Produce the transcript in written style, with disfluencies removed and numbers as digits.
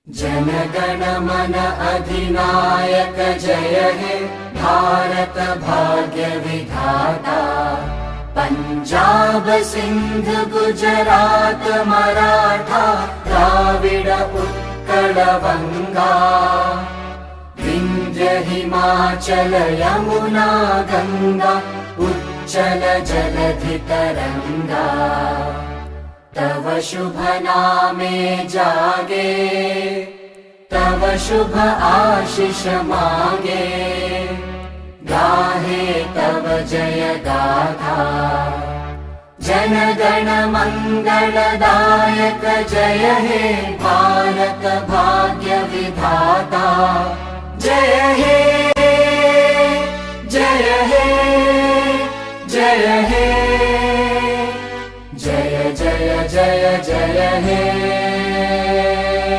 जन गण मन अधिनायक जय हे भारत भाग्य विधाता। पंजाब सिंध गुजरात मराठा द्राविड उत्कल बंगा। विंध्य हिमाचल यमुना गंगा उच्चल जलधि तरंगा। तव शुभ नामे जागे तव शुभ आशीष मागे। गाहे तव जय गाथा जन गण मंगलदायक जय हे भारत भाग्य